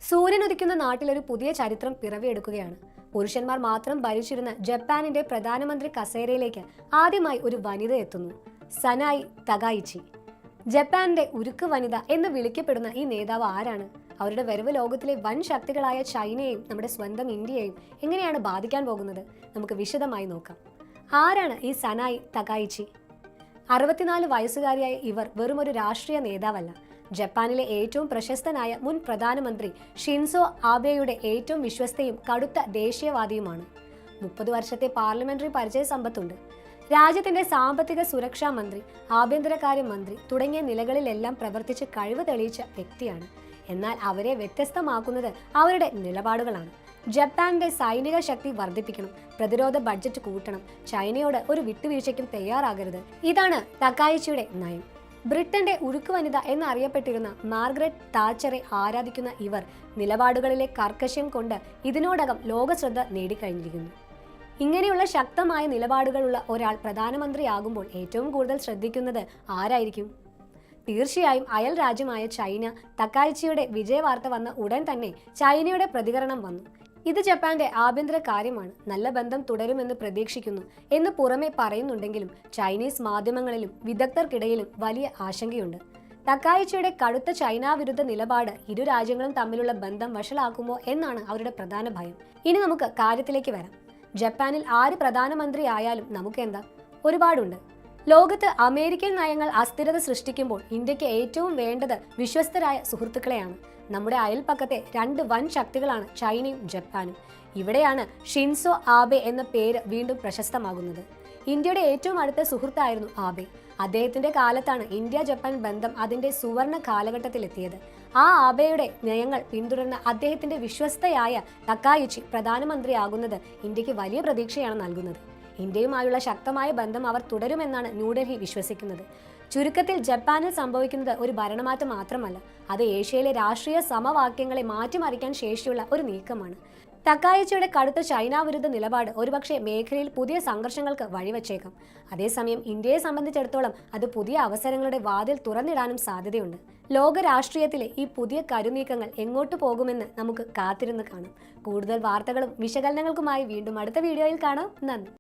സൂര്യൻ ഉദിക്കുന്ന നാട്ടിലൊരു പുതിയ ചരിത്രം പിറവിയെടുക്കുകയാണ്. പുരുഷന്മാർ മാത്രം ഭരിച്ചിരുന്ന ജപ്പാനിന്റെ പ്രധാനമന്ത്രി കസേരയിലേക്ക് ആദ്യമായി ഒരു വനിത എത്തുന്നു. സനായി തകായിച്ചി. ജപ്പാന്റെ ഉരുക്ക് വനിത എന്ന് വിളിക്കപ്പെടുന്ന ഈ നേതാവ് ആരാണ്? അവരുടെ വരവ് ലോകത്തിലെ വൻ ശക്തികളായ ചൈനയെയും നമ്മുടെ സ്വന്തം ഇന്ത്യയെയും എങ്ങനെയാണ് ബാധിക്കാൻ പോകുന്നത്? നമുക്ക് വിശദമായി നോക്കാം. ആരാണ് ഈ സനായി തകായിച്ചി? 64 വയസ്സുകാരിയായ ഇവർ വെറുമൊരു രാഷ്ട്രീയ നേതാവല്ല, ജപ്പാനിലെ ഏറ്റവും പ്രശസ്തനായ മുൻ പ്രധാനമന്ത്രി ഷിൻസോ ആബെയുടെ ഏറ്റവും വിശ്വസ്തയും കടുത്ത ദേശീയവാദിയുമാണ്. 30 വർഷത്തെ പാർലമെന്ററി പരിചയ സമ്പത്തുണ്ട്. രാജ്യത്തിന്റെ സാമ്പത്തിക സുരക്ഷാ മന്ത്രി, ആഭ്യന്തരകാര്യ മന്ത്രി തുടങ്ങിയ നിലകളിലെല്ലാം പ്രവർത്തിച്ച് കഴിവ് തെളിയിച്ച വ്യക്തിയാണ്. എന്നാൽ അവരെ വ്യത്യസ്തമാക്കുന്നത് അവരുടെ നിലപാടുകളാണ്. ജപ്പാന്റെ സൈനിക ശക്തി വർദ്ധിപ്പിക്കണം, പ്രതിരോധ ബഡ്ജറ്റ് കൂട്ടണം, ചൈനയോട് ഒരു വിട്ടുവീഴ്ചയ്ക്കും തയ്യാറാകരുത്. ഇതാണ് തകായിച്ചിയുടെ നയം. ബ്രിട്ടന്റെ ഉരുക്ക് വനിത എന്നറിയപ്പെട്ടിരുന്ന മാർഗരറ്റ് താച്ചറെ ആരാധിക്കുന്ന ഇവർ നിലപാടുകളിലെ കർക്കശ്യം കൊണ്ട് ഇതിനോടകം ലോകശ്രദ്ധ നേടിക്കഴിഞ്ഞിരിക്കുന്നു. ഇങ്ങനെയുള്ള ശക്തമായ നിലപാടുകളുള്ള ഒരാൾ പ്രധാനമന്ത്രിയാകുമ്പോൾ ഏറ്റവും കൂടുതൽ ശ്രദ്ധിക്കുന്നത് ആരായിരിക്കും? തീർച്ചയായും അയൽ രാജ്യമായ ചൈന. തകായിച്ചിയുടെ വിജയവാർത്ത വന്ന ഉടൻ തന്നെ ചൈനയുടെ പ്രതികരണം വന്നു. ഇത് ജപ്പാന്റെ ആഭ്യന്തര കാര്യമാണ്, നല്ല ബന്ധം തുടരുമെന്ന് പ്രതീക്ഷിക്കുന്നു എന്ന് പുറമെ പറയുന്നുണ്ടെങ്കിലും ചൈനീസ് മാധ്യമങ്ങളിലും വിദഗ്ധർക്കിടയിലും വലിയ ആശങ്കയുണ്ട്. തകായിച്ചിയുടെ കടുത്ത ചൈന വിരുദ്ധ നിലപാട് ഇരു രാജ്യങ്ങളും തമ്മിലുള്ള ബന്ധം വഷളാക്കുമോ എന്നാണ് അവരുടെ പ്രധാന ഭയം. ഇനി നമുക്ക് കാര്യത്തിലേക്ക് വരാം. ജപ്പാനിൽ ആര് പ്രധാനമന്ത്രി ആയാലും നമുക്കെന്താ? ഒരുപാടുണ്ട്. ലോകത്ത് അമേരിക്കൻ നയങ്ങൾ അസ്ഥിരത സൃഷ്ടിക്കുമ്പോൾ ഇന്ത്യക്ക് ഏറ്റവും വേണ്ടത് വിശ്വസ്തരായ സുഹൃത്തുക്കളെയാണ്. നമ്മുടെ അയൽപ്പക്കത്തെ 2 വൻ ശക്തികളാണ് ചൈനയും ജപ്പാനും. ഇവിടെയാണ് ഷിൻസോ ആബെ എന്ന പേര് വീണ്ടും പ്രശസ്തമാകുന്നത്. ഇന്ത്യയുടെ ഏറ്റവും അടുത്ത സുഹൃത്തായിരുന്നു ആബെ. അദ്ദേഹത്തിന്റെ കാലത്താണ് ഇന്ത്യ ജപ്പാൻ ബന്ധം അതിന്റെ സുവർണ കാലഘട്ടത്തിലെത്തിയത്. ആ ആബെയുടെ നയങ്ങൾ പിന്തുടർന്ന അദ്ദേഹത്തിന്റെ വിശ്വസ്തയായ തകായിച്ചി പ്രധാനമന്ത്രിയാകുന്നത് ഇന്ത്യക്ക് വലിയ പ്രതീക്ഷയാണ് നൽകുന്നത്. ഇന്ത്യയുമായുള്ള ശക്തമായ ബന്ധം അവർ തുടരുമെന്നാണ് ന്യൂഡൽഹി വിശ്വസിക്കുന്നത്. ചുരുക്കത്തിൽ ജപ്പാനിൽ സംഭവിക്കുന്നത് ഒരു ഭരണമാറ്റം മാത്രമല്ല, അത് ഏഷ്യയിലെ രാഷ്ട്രീയ സമവാക്യങ്ങളെ മാറ്റിമറിക്കാൻ ശേഷിയുള്ള ഒരു നീക്കമാണ്. തകായിച്ചിയുടെ കടുത്ത ചൈന വിരുദ്ധ നിലപാട് ഒരുപക്ഷെ മേഖലയിൽ പുതിയ സംഘർഷങ്ങൾക്ക് വഴിവെച്ചേക്കാം. അതേസമയം ഇന്ത്യയെ സംബന്ധിച്ചിടത്തോളം അത് പുതിയ അവസരങ്ങളുടെ വാതിൽ തുറന്നിടാനും സാധ്യതയുണ്ട്. ലോക രാഷ്ട്രീയത്തിലെ ഈ പുതിയ കരുനീക്കങ്ങൾ എങ്ങോട്ട് പോകുമെന്ന് നമുക്ക് കാത്തിരുന്ന് കാണാം. കൂടുതൽ വാർത്തകളും വിശകലനങ്ങൾക്കുമായി വീണ്ടും അടുത്ത വീഡിയോയിൽ കാണാം. നന്ദി.